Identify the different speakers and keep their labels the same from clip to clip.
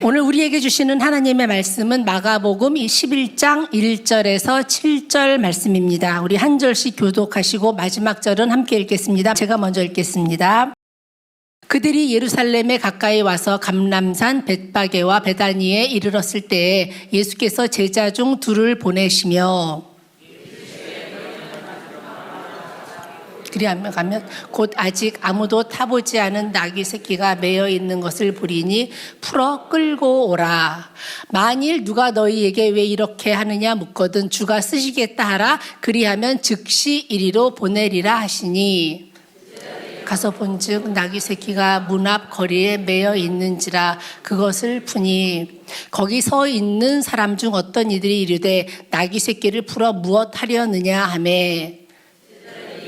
Speaker 1: 오늘 우리에게 주시는 하나님의 말씀은 마가복음 11장 1절에서 7절 말씀입니다. 우리 한 절씩 교독하시고 마지막 절은 함께 읽겠습니다. 제가 먼저 읽겠습니다. 그들이 예루살렘에 가까이 와서 감람산 벳바게와 베다니에 이르렀을 때에 예수께서 제자 중 둘을 보내시며 그리하면 가면 곧 아직 아무도 타보지 않은 나귀 새끼가 매여 있는 것을 보리니 풀어 끌고 오라. 만일 누가 너희에게 왜 이렇게 하느냐 묻거든 주가 쓰시겠다 하라. 그리하면 즉시 이리로 보내리라 하시니 가서 본즉 나귀 새끼가 문 앞 거리에 매여 있는지라. 그것을 푸니 거기 서 있는 사람 중 어떤 이들이 이르되 나귀 새끼를 풀어 무엇 하려느냐 하매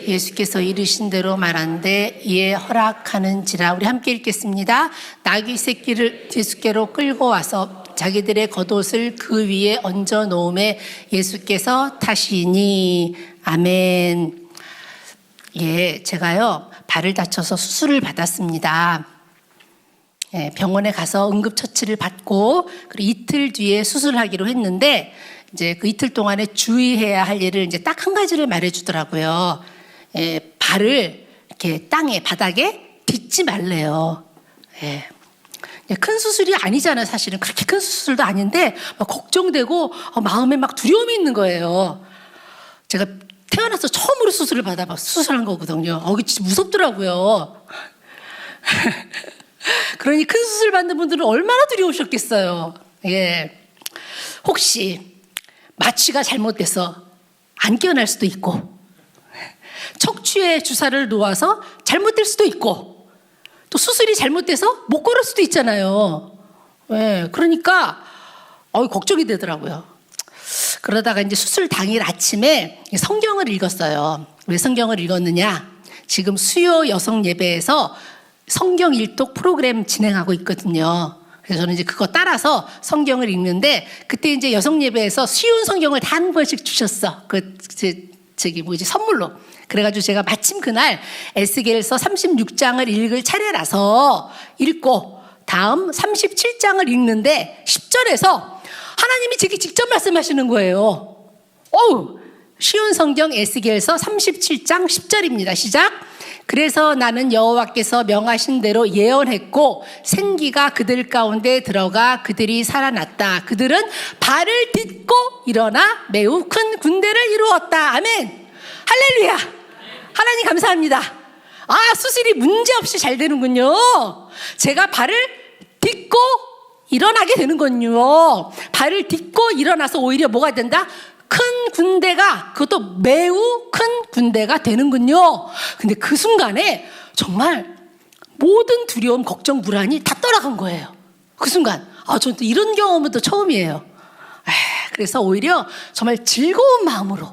Speaker 1: 예수께서 이르신 대로 말한대 이에 허락하는지라. 우리 함께 읽겠습니다. 나귀 새끼를 예수께로 끌고 와서 자기들의 겉옷을 그 위에 얹어 놓음에 예수께서 타시니. 아멘. 예, 제가요 발을 다쳐서 수술을 받았습니다. 예, 병원에 가서 응급처치를 받고 그리고 이틀 뒤에 수술하기로 했는데 이제 그 이틀 동안에 주의해야 할 일을 이제 딱 한 가지를 말해주더라고요. 예, 발을 이렇게 땅에 바닥에 딛지 말래요. 예. 큰 수술이 아니잖아요. 사실은 그렇게 큰 수술도 아닌데 막 걱정되고 마음에 막 두려움이 있는 거예요. 제가 태어나서 처음으로 수술을 수술한 거거든요. 진짜 무섭더라고요. 그러니 큰 수술 받는 분들은 얼마나 두려우셨겠어요. 예. 혹시 마취가 잘못돼서 안 깨어날 수도 있고 척추에 주사를 놓아서 잘못될 수도 있고 또 수술이 잘못돼서 못 걸을 수도 있잖아요. 예, 그러니까 걱정이 되더라고요. 그러다가 이제 수술 당일 아침에 성경을 읽었어요. 왜 성경을 읽었느냐? 지금 수요 여성 예배에서 성경 일독 프로그램 진행하고 있거든요. 그래서 저는 이제 그거 따라서 성경을 읽는데 그때 이제 여성 예배에서 쉬운 성경을 다 한 번씩 주셨어. 선물로. 그래가지고 제가 마침 그날 에스겔서 36장을 읽을 차례라서 읽고 다음 37장을 읽는데 10절에서 하나님이 제게 직접 말씀하시는 거예요. 쉬운 성경 에스겔서 37장 10절입니다. 시작. 그래서 나는 여호와께서 명하신 대로 예언했고 생기가 그들 가운데 들어가 그들이 살아났다. 그들은 발을 딛고 일어나 매우 큰 군대를 이루었다. 아멘. 할렐루야. 하나님 감사합니다. 수술이 문제없이 잘 되는군요. 제가 발을 딛고 일어나게 되는군요. 발을 딛고 일어나서 오히려 뭐가 된다? 큰 군대가, 그것도 매우 큰 군대가 되는군요. 근데 그 순간에 정말 모든 두려움, 걱정, 불안이 다 떠나간 거예요. 그 순간. 저는 또 이런 경험은 또 처음이에요. 그래서 오히려 정말 즐거운 마음으로,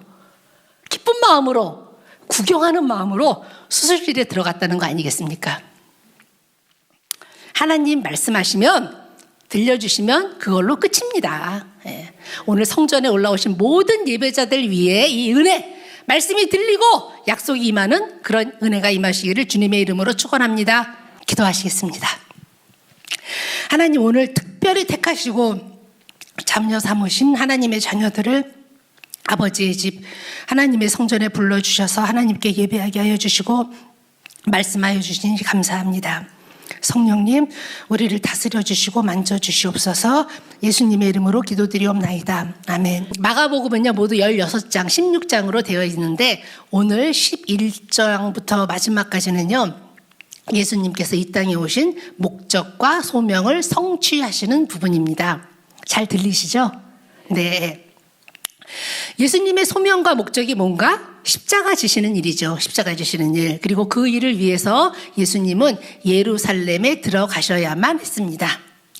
Speaker 1: 기쁜 마음으로, 구경하는 마음으로 수술실에 들어갔다는 거 아니겠습니까? 하나님 말씀하시면, 들려주시면 그걸로 끝입니다. 오늘 성전에 올라오신 모든 예배자들 위해 이 은혜, 말씀이 들리고 약속이 임하는 그런 은혜가 임하시기를 주님의 이름으로 축원합니다. 기도하시겠습니다. 하나님, 오늘 특별히 택하시고 잠녀 삼으신 하나님의 자녀들을 아버지의 집 하나님의 성전에 불러주셔서 하나님께 예배하게 하여 주시고 말씀하여 주시니 감사합니다. 성령님, 우리를 다스려 주시고 만져 주시옵소서. 예수님의 이름으로 기도드리옵나이다. 아멘. 마가복음은요 모두 16장 16장으로 되어 있는데 오늘 11장부터 마지막까지는요 예수님께서 이 땅에 오신 목적과 소명을 성취하시는 부분입니다. 잘 들리시죠? 네. 예수님의 소명과 목적이 뭔가? 십자가 지시는 일이죠. 십자가 지시는 일. 그리고 그 일을 위해서 예수님은 예루살렘에 들어가셔야만 했습니다.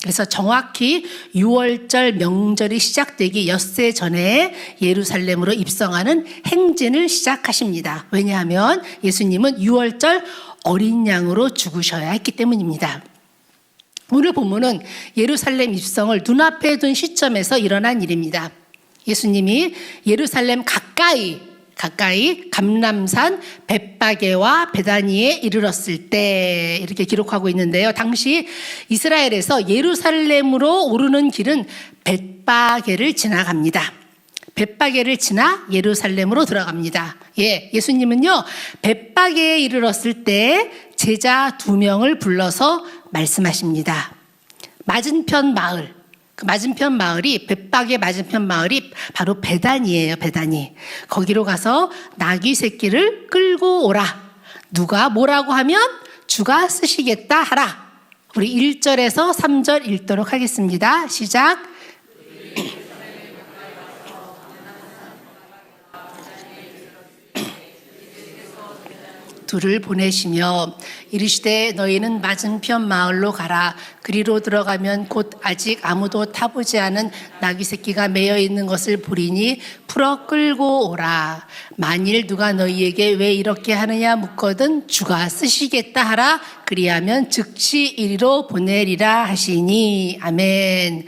Speaker 1: 그래서 정확히 6월절 명절이 시작되기 엿새 전에 예루살렘으로 입성하는 행진을 시작하십니다. 왜냐하면 예수님은 6월절 어린 양으로 죽으셔야 했기 때문입니다. 오늘 본문은 예루살렘 입성을 눈앞에 둔 시점에서 일어난 일입니다. 예수님이 예루살렘 가까이 가까이 감람산 벳바게와 베다니에 이르렀을 때 이렇게 기록하고 있는데요. 당시 이스라엘에서 예루살렘으로 오르는 길은 벳바게를 지나갑니다. 벳바게를 지나 예루살렘으로 들어갑니다. 예수님은요 벳바게에 이르렀을 때 제자 2명을 불러서 말씀하십니다. 맞은편 마을, 그 맞은편 마을이 벳바게 맞은편 마을이 바로 베단이에요. 베다니. 거기로 가서 나귀 새끼를 끌고 오라. 누가 뭐라고 하면 주가 쓰시겠다 하라. 우리 1절에서 3절 읽도록 하겠습니다. 시작. 둘을 보내시며 이르시되 너희는 맞은편 마을로 가라. 그리로 들어가면 곧 아직 아무도 타보지 않은 나귀 새끼가 매여 있는 것을 보리니 풀어 끌고 오라. 만일 누가 너희에게 왜 이렇게 하느냐 묻거든 주가 쓰시겠다 하라. 그리하면 즉시 이리로 보내리라 하시니. 아멘.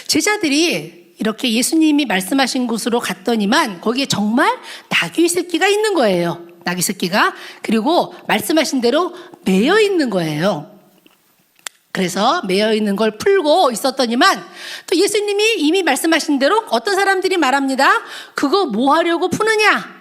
Speaker 1: 제자들이 이렇게 예수님이 말씀하신 곳으로 갔더니만 거기에 정말 나귀 새끼가 있는 거예요. 나귀 새끼가. 그리고 말씀하신 대로 매여 있는 거예요. 그래서 매여 있는 걸 풀고 있었더니만 또 예수님이 이미 말씀하신 대로 어떤 사람들이 말합니다. 그거 뭐 하려고 푸느냐?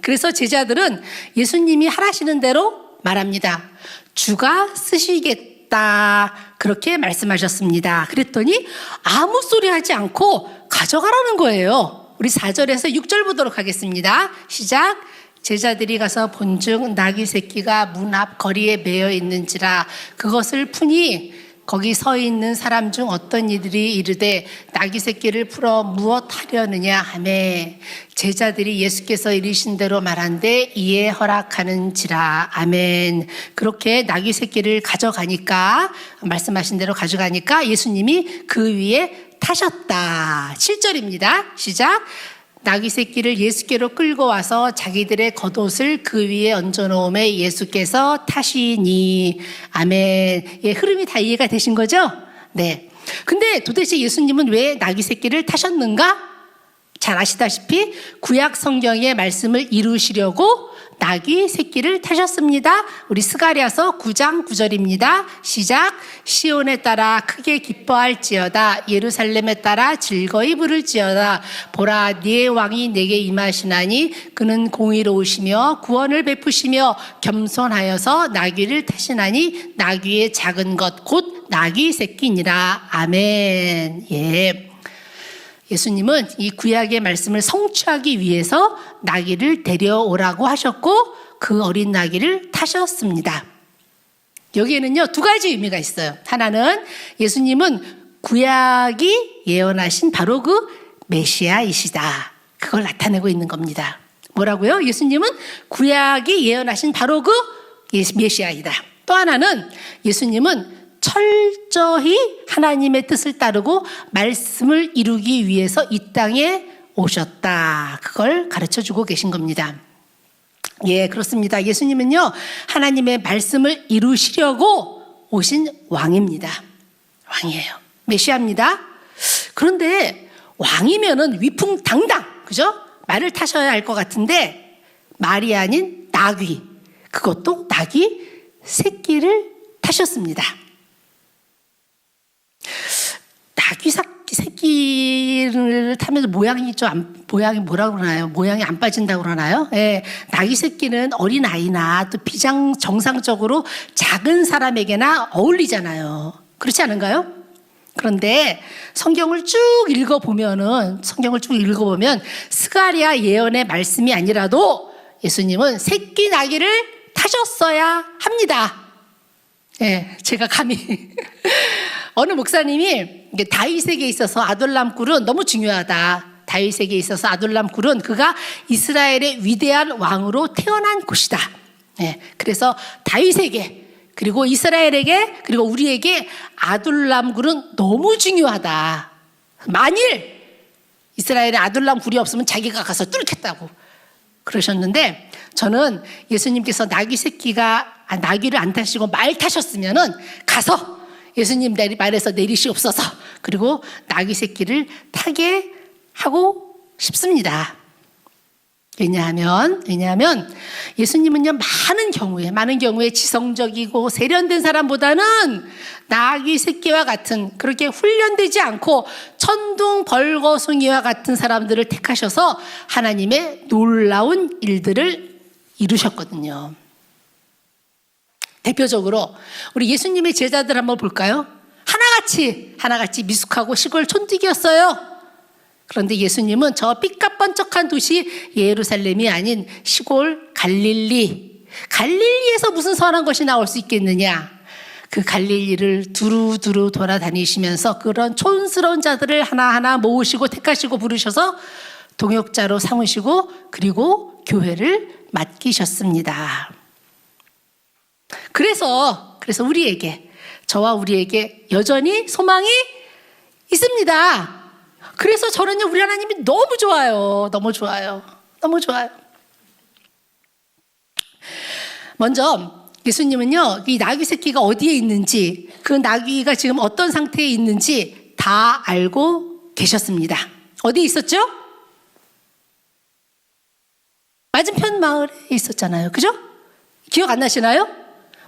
Speaker 1: 그래서 제자들은 예수님이 하라시는 대로 말합니다. 주가 쓰시겠다. 그렇게 말씀하셨습니다. 그랬더니 아무 소리 하지 않고 가져가라는 거예요. 우리 4절에서 6절 보도록 하겠습니다. 시작. 제자들이 가서 본즉 나귀 새끼가 문 앞 거리에 매여 있는지라 그것을 푸니 거기 서 있는 사람 중 어떤 이들이 이르되 나귀 새끼를 풀어 무엇 하려느냐 하매 제자들이 예수께서 이르신 대로 말한데 이에 허락하는지라. 아멘. 그렇게 나귀 새끼를 가져가니까 말씀하신 대로 가져가니까 예수님이 그 위에 타셨다. 7절입니다. 시작. 나귀 새끼를 예수께로 끌고 와서 자기들의 겉옷을 그 위에 얹어놓음에 예수께서 타시니. 아멘. 흐름이 다 이해가 되신 거죠? 네. 근데 도대체 예수님은 왜 나귀 새끼를 타셨는가? 잘 아시다시피 구약 성경의 말씀을 이루시려고 나귀 새끼를 타셨습니다. 우리 스가랴서 9장 9절입니다. 시작. 시온에 따라 크게 기뻐할지어다. 예루살렘에 따라 즐거이 부를지어다. 보라 네 왕이 내게 임하시나니 그는 공의로우시며 구원을 베푸시며 겸손하여서 나귀를 타시나니 나귀의 작은 것 곧 나귀 새끼니라. 아멘. 예수님은 이 구약의 말씀을 성취하기 위해서 나귀를 데려오라고 하셨고 그 어린 나귀를 타셨습니다. 여기에는요 2가지 의미가 있어요. 하나는 예수님은 구약이 예언하신 바로 그 메시아이시다. 그걸 나타내고 있는 겁니다. 뭐라고요? 예수님은 구약이 예언하신 바로 그 메시아이다. 또 하나는 예수님은 철저히 하나님의 뜻을 따르고 말씀을 이루기 위해서 이 땅에 오셨다. 그걸 가르쳐주고 계신 겁니다. 그렇습니다. 예수님은요 하나님의 말씀을 이루시려고 오신 왕입니다. 왕이에요. 메시아입니다. 그런데 왕이면은 위풍당당, 그죠? 말을 타셔야 할 것 같은데 말이 아닌 나귀, 그것도 나귀 새끼를 타셨습니다. 나귀 새끼를 타면서 모양이 뭐라고 그러나요? 모양이 안 빠진다고 그러나요? 나귀 새끼는 어린 아이나 또 정상적으로 작은 사람에게나 어울리잖아요. 그렇지 않은가요? 그런데 성경을 쭉 읽어보면 스가랴 예언의 말씀이 아니라도 예수님은 새끼 나귀를 타셨어야 합니다. 제가 감히 어느 목사님이 다윗에게 있어서 아둘람 굴은 너무 중요하다. 다윗에게 있어서 아둘람 굴은 그가 이스라엘의 위대한 왕으로 태어난 곳이다. 그래서 다윗에게 그리고 이스라엘에게 그리고 우리에게 아둘람 굴은 너무 중요하다. 만일 이스라엘에 아둘람 굴이 없으면 자기가 가서 뚫겠다고 그러셨는데 저는 예수님께서 나귀를 안 타시고 말 타셨으면은 가서 예수님 말에서 내리시옵소서. 그리고 나귀 새끼를 타게 하고 싶습니다. 왜냐하면 예수님은요, 많은 경우에 지성적이고 세련된 사람보다는 나귀 새끼와 같은, 그렇게 훈련되지 않고 천둥 벌거숭이와 같은 사람들을 택하셔서 하나님의 놀라운 일들을 이루셨거든요. 대표적으로 우리 예수님의 제자들 한번 볼까요? 하나같이 미숙하고 시골 촌뜨기였어요. 그런데 예수님은 저 삐까뻔쩍한 도시 예루살렘이 아닌 시골 갈릴리에서 무슨 선한 것이 나올 수 있겠느냐. 그 갈릴리를 두루두루 돌아다니시면서 그런 촌스러운 자들을 하나하나 모으시고 택하시고 부르셔서 동역자로 삼으시고 그리고 교회를 맡기셨습니다. 그래서 저와 우리에게 여전히 소망이 있습니다. 그래서 저는요, 우리 하나님이 너무 좋아요. 먼저 예수님은요, 이 나귀 새끼가 어디에 있는지, 그 나귀가 지금 어떤 상태에 있는지 다 알고 계셨습니다. 어디에 있었죠? 맞은편 마을에 있었잖아요. 그죠? 기억 안 나시나요?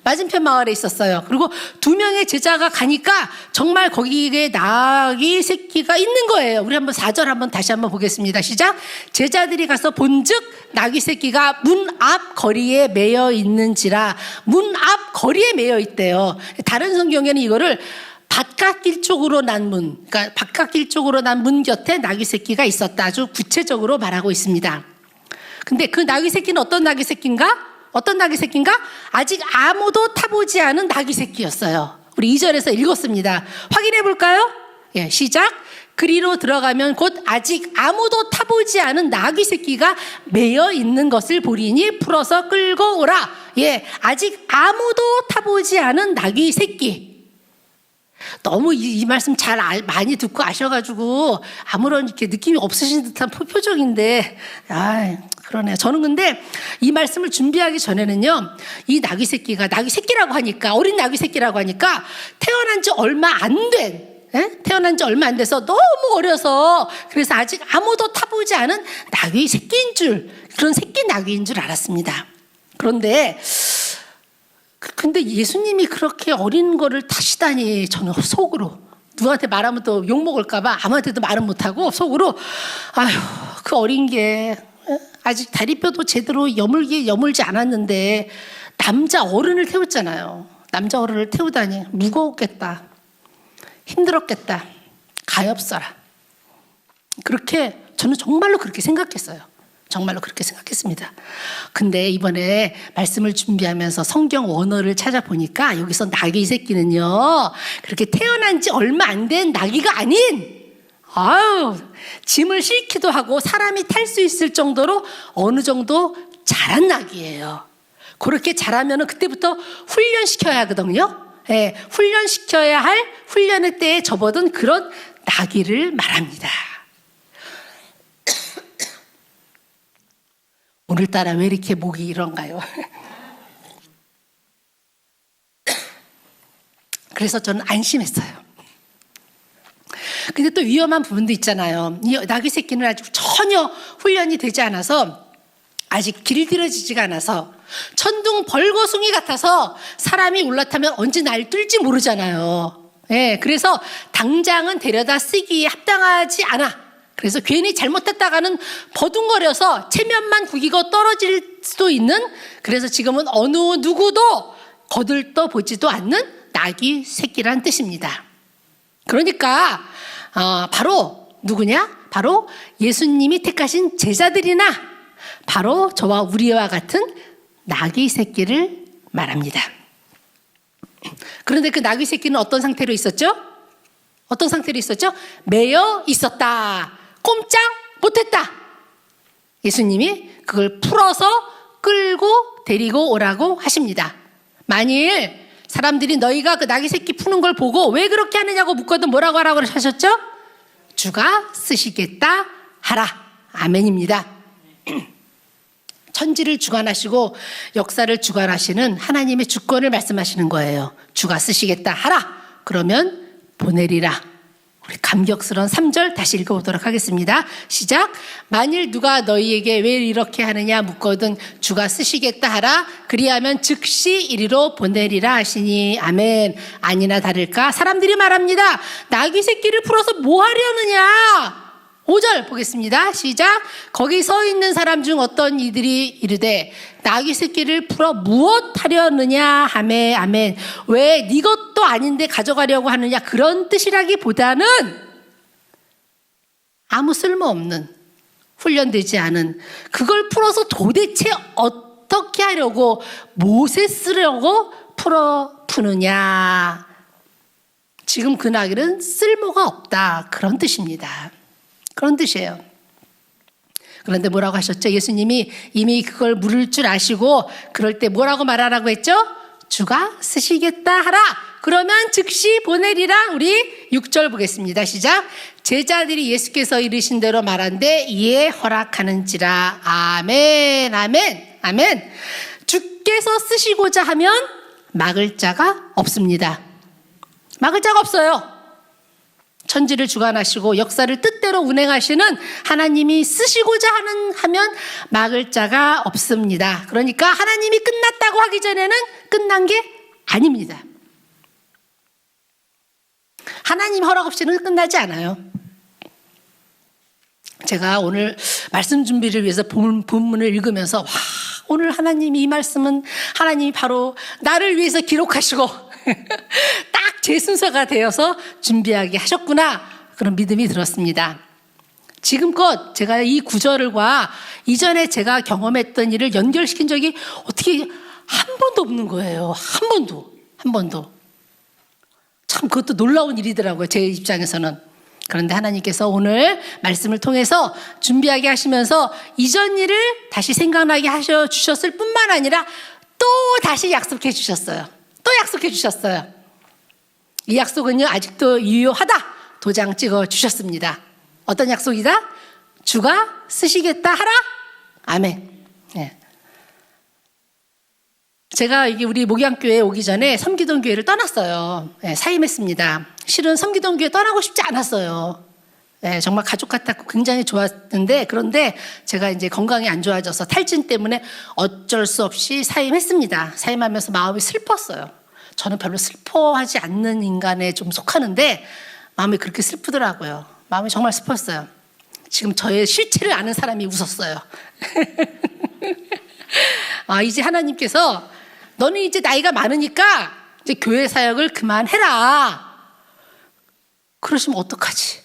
Speaker 1: 맞은편 마을에 있었어요. 그리고 2명의 제자가 가니까 정말 거기에 나귀 새끼가 있는 거예요. 우리 한번 4절 한번 다시 한번 보겠습니다. 시작. 제자들이 가서 본즉 나귀 새끼가 문 앞 거리에 매여 있는지라. 문 앞 거리에 매여 있대요. 다른 성경에는 이거를 바깥길 쪽으로 난 문, 그러니까 바깥길 쪽으로 난 문 곁에 나귀 새끼가 있었다. 아주 구체적으로 말하고 있습니다. 근데 그 나귀 새끼는 어떤 나귀 새끼인가? 아직 아무도 타보지 않은 나귀 새끼였어요. 우리 2절에서 읽었습니다. 확인해 볼까요? 예, 시작. 그리로 들어가면 곧 아직 아무도 타보지 않은 나귀 새끼가 매여 있는 것을 보리니 풀어서 끌고 오라. 예, 아직 아무도 타보지 않은 나귀 새끼. 너무 이 말씀 많이 듣고 아셔가지고 아무런 이렇게 느낌이 없으신 듯한 표정인데, 그러네요. 저는 근데 이 말씀을 준비하기 전에는요, 이 나귀 새끼라고 하니까, 어린 나귀 새끼라고 하니까 태어난 지 얼마 안 돼서 너무 어려서, 그래서 아직 아무도 타보지 않은 나귀 새끼인 줄, 그런 새끼 나귀인 줄 알았습니다. 근데 예수님이 그렇게 어린 거를 타시다니, 저는 속으로, 누구한테 말하면 또 욕먹을까봐 아무한테도 말은 못하고 속으로, 그 어린 게 아직 다리뼈도 제대로 여물지 않았는데 남자 어른을 태웠잖아요. 남자 어른을 태우다니 무거웠겠다, 힘들었겠다, 가엾어라. 그렇게 저는 정말로 그렇게 생각했어요. 근데 이번에 말씀을 준비하면서 성경 원어를 찾아보니까 여기서 나귀 새끼는요, 그렇게 태어난 지 얼마 안 된 나귀가 아닌, 짐을 싣기도 하고 사람이 탈 수 있을 정도로 어느 정도 자란 나귀예요. 그렇게 자라면 그때부터 훈련시켜야 하거든요. 예, 훈련시켜야 할 훈련의 때에 접어든 그런 나귀를 말합니다. 오늘따라 왜 이렇게 목이 이런가요? 그래서 저는 안심했어요. 근데 또 위험한 부분도 있잖아요. 이 나귀 새끼는 아직 전혀 훈련이 되지 않아서, 아직 길들여지지가 않아서, 천둥 벌거숭이 같아서 사람이 올라타면 언제 날 뚫지 모르잖아요. 예, 그래서 당장은 데려다 쓰기에 합당하지 않아. 그래서 괜히 잘못했다가는 버둥거려서 체면만 구기고 떨어질 수도 있는, 그래서 지금은 어느 누구도 거들떠 보지도 않는 나귀 새끼란 뜻입니다. 그러니까 바로 누구냐? 바로 예수님이 택하신 제자들이나 바로 저와 우리와 같은 나귀 새끼를 말합니다. 그런데 그 나귀 새끼는 어떤 상태로 있었죠? 매여 있었다. 꼼짝 못했다. 예수님이 그걸 풀어서 끌고 데리고 오라고 하십니다. 만일 사람들이 너희가 그 나귀 새끼 푸는 걸 보고 왜 그렇게 하느냐고 묻거든 뭐라고 하라고 하셨죠? 주가 쓰시겠다 하라. 아멘입니다. 천지를 주관하시고 역사를 주관하시는 하나님의 주권을 말씀하시는 거예요. 주가 쓰시겠다 하라. 그러면 보내리라. 우리 감격스러운 3절 다시 읽어보도록 하겠습니다. 시작. 만일 누가 너희에게 왜 이렇게 하느냐 묻거든 주가 쓰시겠다 하라. 그리하면 즉시 이리로 보내리라 하시니. 아멘. 아니나 다를까 사람들이 말합니다. 나귀 새끼를 풀어서 뭐 하려느냐. 5절 보겠습니다. 시작. 거기 서 있는 사람 중 어떤 이들이 이르되 나귀 새끼를 풀어 무엇 하려느냐 하매. 아멘. 왜 네 것도 아닌데 가져가려고 하느냐 그런 뜻이라기보다는 아무 쓸모없는 훈련되지 않은 그걸 풀어서 도대체 어떻게 하려고 무엇에 쓰려고 푸느냐. 지금 그 나귀는 쓸모가 없다 그런 뜻입니다. 그런 뜻이에요. 그런데 뭐라고 하셨죠? 예수님이 이미 그걸 물을 줄 아시고 그럴 때 뭐라고 말하라고 했죠? 주가 쓰시겠다 하라. 그러면 즉시 보내리라. 우리 6절 보겠습니다. 시작. 제자들이 예수께서 이르신 대로 말한데 이에 허락하는지라. 아멘. 아멘. 아멘. 주께서 쓰시고자 하면 막을 자가 없습니다. 막을 자가 없어요. 천지를 주관하시고 역사를 뜻대로 운행하시는 하나님이 쓰시고자 하면 막을 자가 없습니다. 그러니까 하나님이 끝났다고 하기 전에는 끝난 게 아닙니다. 하나님 허락 없이는 끝나지 않아요. 제가 오늘 말씀 준비를 위해서 본문을 읽으면서 와, 오늘 하나님이 이 말씀은 하나님이 바로 나를 위해서 기록하시고 딱 제 순서가 되어서 준비하게 하셨구나 그런 믿음이 들었습니다. 지금껏 제가 이 구절과 이전에 제가 경험했던 일을 연결시킨 적이 어떻게 한 번도 없는 거예요. 한 번도. 참 그것도 놀라운 일이더라고요. 제 입장에서는. 그런데 하나님께서 오늘 말씀을 통해서 준비하게 하시면서 이전 일을 다시 생각나게 하셔 주셨을 뿐만 아니라 또 다시 약속해 주셨어요. 이 약속은요 아직도 유효하다. 도장 찍어 주셨습니다. 어떤 약속이다? 주가 쓰시겠다 하라. 아멘. 네. 제가 우리 목양교회에 오기 전에 섬기던 교회를 떠났어요. 네, 사임했습니다. 실은 섬기던 교회 떠나고 싶지 않았어요. 네, 정말 가족 같았고 굉장히 좋았는데 그런데 제가 이제 건강이 안 좋아져서 탈진 때문에 어쩔 수 없이 사임했습니다. 사임하면서 마음이 슬펐어요. 저는 별로 슬퍼하지 않는 인간에 좀 속하는데 마음이 그렇게 슬프더라고요. 마음이 정말 슬펐어요. 지금 저의 실체를 아는 사람이 웃었어요. 이제 하나님께서 너는 이제 나이가 많으니까 이제 교회 사역을 그만해라. 그러시면 어떡하지?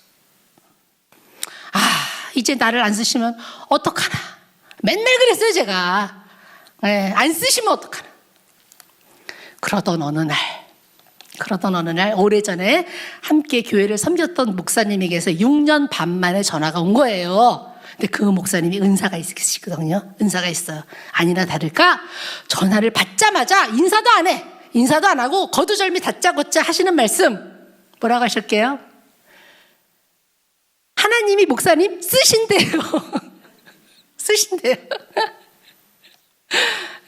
Speaker 1: 이제 나를 안 쓰시면 어떡하나. 맨날 그랬어요, 제가. 네, 안 쓰시면 어떡하나. 그러던 어느 날 오래전에 함께 교회를 섬겼던 목사님에게서 6년 반 만에 전화가 온 거예요. 근데 그 목사님이 은사가 있으시거든요. 은사가 있어요. 아니나 다를까 전화를 받자마자 인사도 안 하고 거두절미 다짜고짜 하시는 말씀 뭐라고 하실게요? 하나님이 목사님 쓰신대요.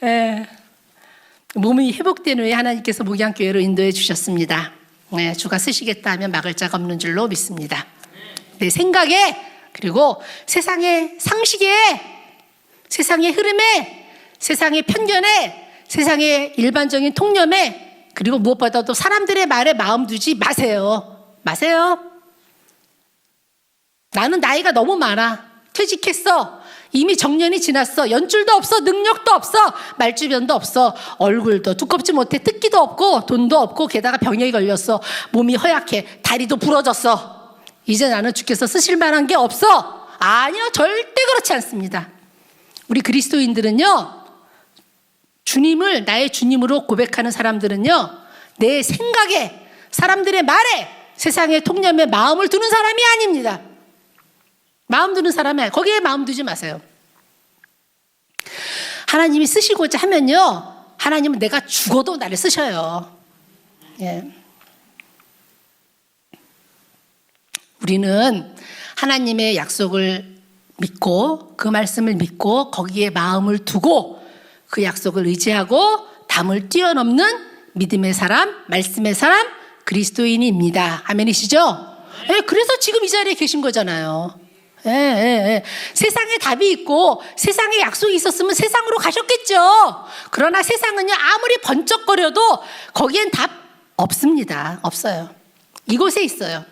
Speaker 1: 네. 몸이 회복된 후에 하나님께서 목양교회로 인도해 주셨습니다. 네, 주가 쓰시겠다 하면 막을 자가 없는 줄로 믿습니다. 내 생각에 그리고 세상의 상식에 세상의 흐름에 세상의 편견에 세상의 일반적인 통념에 그리고 무엇보다도 사람들의 말에 마음 두지 마세요. 나는 나이가 너무 많아. 퇴직했어. 이미 정년이 지났어. 연줄도 없어. 능력도 없어. 말주변도 없어. 얼굴도 두껍지 못해. 특기도 없고 돈도 없고 게다가 병에 걸렸어. 몸이 허약해. 다리도 부러졌어. 이제 나는 주께서 쓰실 만한 게 없어. 아니요. 절대 그렇지 않습니다. 우리 그리스도인들은요. 주님을 나의 주님으로 고백하는 사람들은요. 내 생각에 사람들의 말에 세상의 통념에 마음을 두는 사람이 아닙니다. 마음 두는 사람이 거기에 마음 두지 마세요. 하나님이 쓰시고자 하면요. 하나님은 내가 죽어도 나를 쓰셔요. 예. 우리는 하나님의 약속을 믿고 그 말씀을 믿고 거기에 마음을 두고 그 약속을 의지하고 담을 뛰어넘는 믿음의 사람, 말씀의 사람, 그리스도인입니다. 아멘이시죠? 예, 그래서 지금 이 자리에 계신 거잖아요. 예, 예, 예. 세상에 답이 있고 세상에 약속이 있었으면 세상으로 가셨겠죠. 그러나 세상은요, 아무리 번쩍거려도 거기엔 답 없습니다. 없어요. 이곳에 있어요.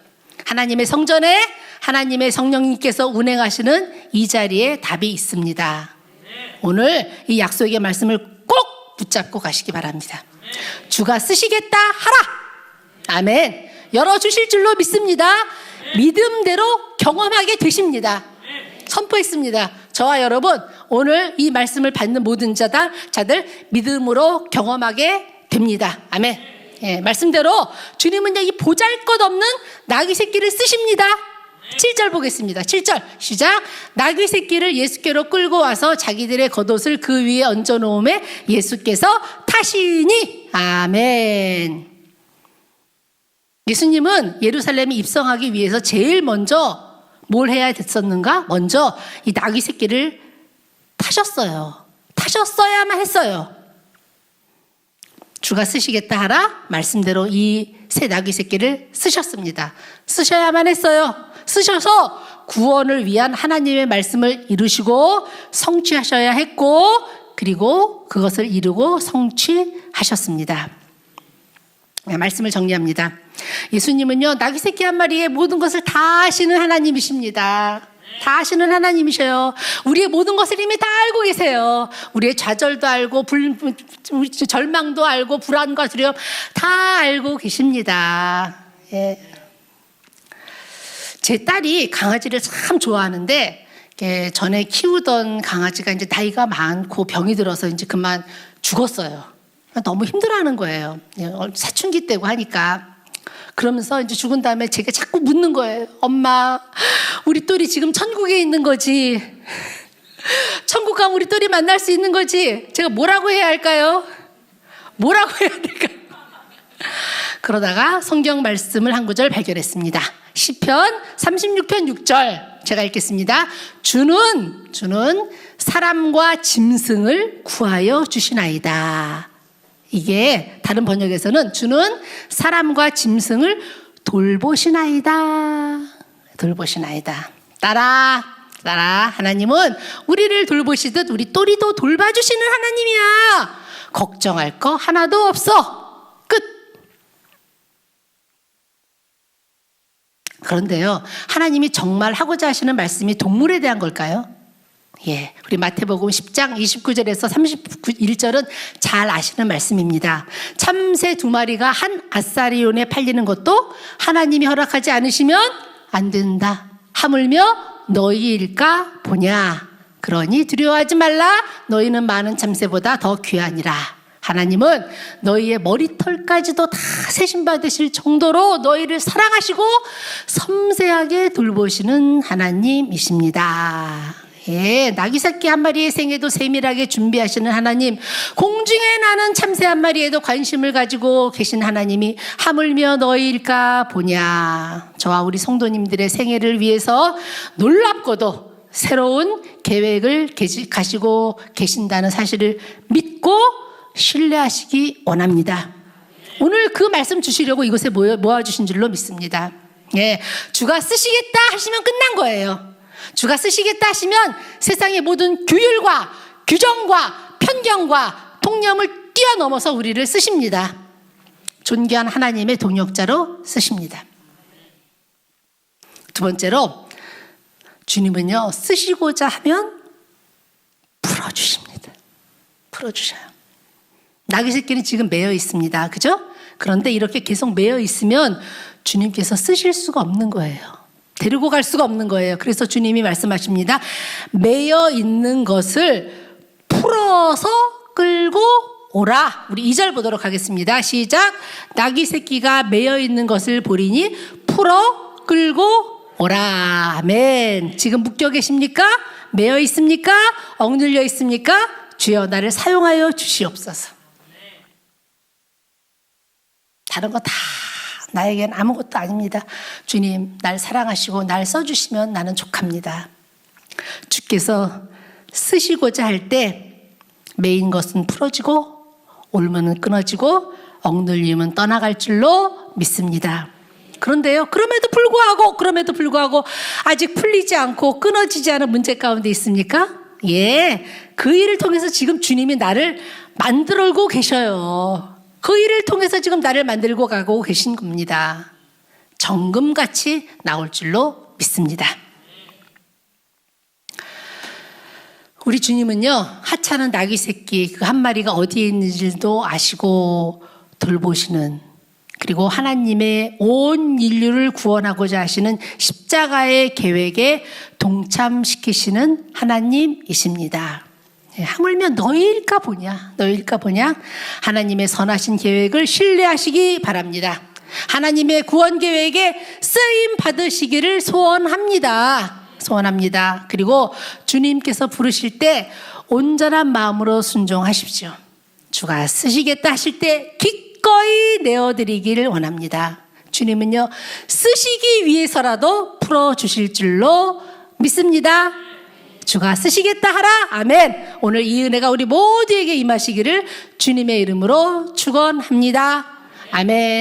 Speaker 1: 하나님의 성전에 하나님의 성령님께서 운행하시는 이 자리에 답이 있습니다. 오늘 이 약속의 말씀을 꼭 붙잡고 가시기 바랍니다. 주가 쓰시겠다 하라. 아멘. 열어주실 줄로 믿습니다. 믿음대로 경험하게 되십니다. 선포했습니다. 저와 여러분, 오늘 이 말씀을 받는 모든 자들 믿음으로 경험하게 됩니다. 아멘. 예, 말씀대로 주님은 이 보잘것없는 나귀 새끼를 쓰십니다. 7절 보겠습니다. 7절 시작. 나귀 새끼를 예수께로 끌고 와서 자기들의 겉옷을 그 위에 얹어 놓음에 예수께서 타시니. 아멘. 예수님은 예루살렘에 입성하기 위해서 제일 먼저 뭘 해야 됐었는가? 먼저 이 나귀 새끼를 타셨어요. 타셨어야만 했어요. 주가 쓰시겠다 하라 말씀대로 이 새 나귀 새끼를 쓰셨습니다. 쓰셔야만 했어요. 쓰셔서 구원을 위한 하나님의 말씀을 이루시고 성취하셔야 했고, 그리고 그것을 이루고 성취하셨습니다. 말씀을 정리합니다. 예수님은요, 나귀 새끼 한 마리의 모든 것을 다 아시는 하나님이십니다. 다 아시는 하나님이셔요. 우리의 모든 것을 이미 다 알고 계세요. 우리의 좌절도 알고 절망도 알고 불안과 두려움 다 알고 계십니다. 예. 제 딸이 강아지를 참 좋아하는데, 전에 키우던 강아지가 이제 나이가 많고 병이 들어서 이제 그만 죽었어요. 너무 힘들어하는 거예요. 사춘기 때고 하니까. 그러면서 이제 죽은 다음에 제가 자꾸 묻는 거예요. 엄마, 우리 똘이 지금 천국에 있는 거지? 천국 가면 우리 똘이 만날 수 있는 거지? 제가 뭐라고 해야 할까요? 뭐라고 해야 될까요? 그러다가 성경 말씀을 한 구절 발견했습니다. 시편 36편 6절 제가 읽겠습니다. 주는 사람과 짐승을 구하여 주시나이다. 이게 다른 번역에서는 주는 사람과 짐승을 돌보시나이다. 돌보시나이다. 따라 하나님은 우리를 돌보시듯 우리 또리도 돌봐주시는 하나님이야. 걱정할 거 하나도 없어. 끝. 그런데요, 하나님이 정말 하고자 하시는 말씀이 동물에 대한 걸까요? 예, 우리 마태복음 10장 29절에서 31절은 잘 아시는 말씀입니다. 참새 2마리가 한 아사리온에 팔리는 것도 하나님이 허락하지 않으시면 안 된다. 하물며 너희 일까 보냐. 그러니 두려워하지 말라. 너희는 많은 참새보다 더 귀하니라. 하나님은 너희의 머리털까지도 다 세심받으실 정도로 너희를 사랑하시고 섬세하게 돌보시는 하나님이십니다. 예, 나귀 새끼 한 마리의 생애도 세밀하게 준비하시는 하나님, 공중에 나는 참새 한 마리에도 관심을 가지고 계신 하나님이 하물며 너희일까 보냐. 저와 우리 성도님들의 생애를 위해서 놀랍고도 새로운 계획을 가지고 계신다는 사실을 믿고 신뢰하시기 원합니다. 오늘 그 말씀 주시려고 이곳에 모아주신 줄로 믿습니다. 예, 주가 쓰시겠다 하시면 끝난 거예요. 주가 쓰시겠다 하시면 세상의 모든 규율과 규정과 편견과 통념을 뛰어넘어서 우리를 쓰십니다. 존귀한 하나님의 동역자로 쓰십니다. 두 번째로, 주님은요, 쓰시고자 하면 풀어주십니다. 풀어주셔요. 나귀 새끼는 지금 매여 있습니다. 그죠? 그런데 이렇게 계속 매여 있으면 주님께서 쓰실 수가 없는 거예요. 데리고 갈 수가 없는 거예요. 그래서 주님이 말씀하십니다. 매여 있는 것을 풀어서 끌고 오라. 우리 2절 보도록 하겠습니다. 시작. 나귀 새끼가 매여 있는 것을 보리니 풀어 끌고 오라. 아멘. 지금 묶여 계십니까? 매여 있습니까? 억눌려 있습니까? 주여 나를 사용하여 주시옵소서. 다른 거 다 나에겐 아무것도 아닙니다. 주님, 날 사랑하시고 날 써주시면 나는 족합니다. 주께서 쓰시고자 할 때 매인 것은 풀어지고 올무는 끊어지고 억눌림은 떠나갈 줄로 믿습니다. 그런데요, 그럼에도 불구하고 아직 풀리지 않고 끊어지지 않은 문제 가운데 있습니까? 예, 그 일을 통해서 지금 주님이 나를 만들고 계셔요. 그 일을 통해서 지금 나를 만들고 가고 계신 겁니다. 정금같이 나올 줄로 믿습니다. 우리 주님은요, 하찮은 나귀 새끼 그 한 마리가 어디에 있는지도 아시고 돌보시는, 그리고 하나님의 온 인류를 구원하고자 하시는 십자가의 계획에 동참시키시는 하나님이십니다. 하물며 너희일까 보냐. 하나님의 선하신 계획을 신뢰하시기 바랍니다. 하나님의 구원 계획에 쓰임 받으시기를 소원합니다. 그리고 주님께서 부르실 때 온전한 마음으로 순종하십시오. 주가 쓰시겠다 하실 때 기꺼이 내어드리기를 원합니다. 주님은요, 쓰시기 위해서라도 풀어주실 줄로 믿습니다. 주가 쓰시겠다 하라. 아멘. 오늘 이 은혜가 우리 모두에게 임하시기를 주님의 이름으로 축원합니다. 아멘.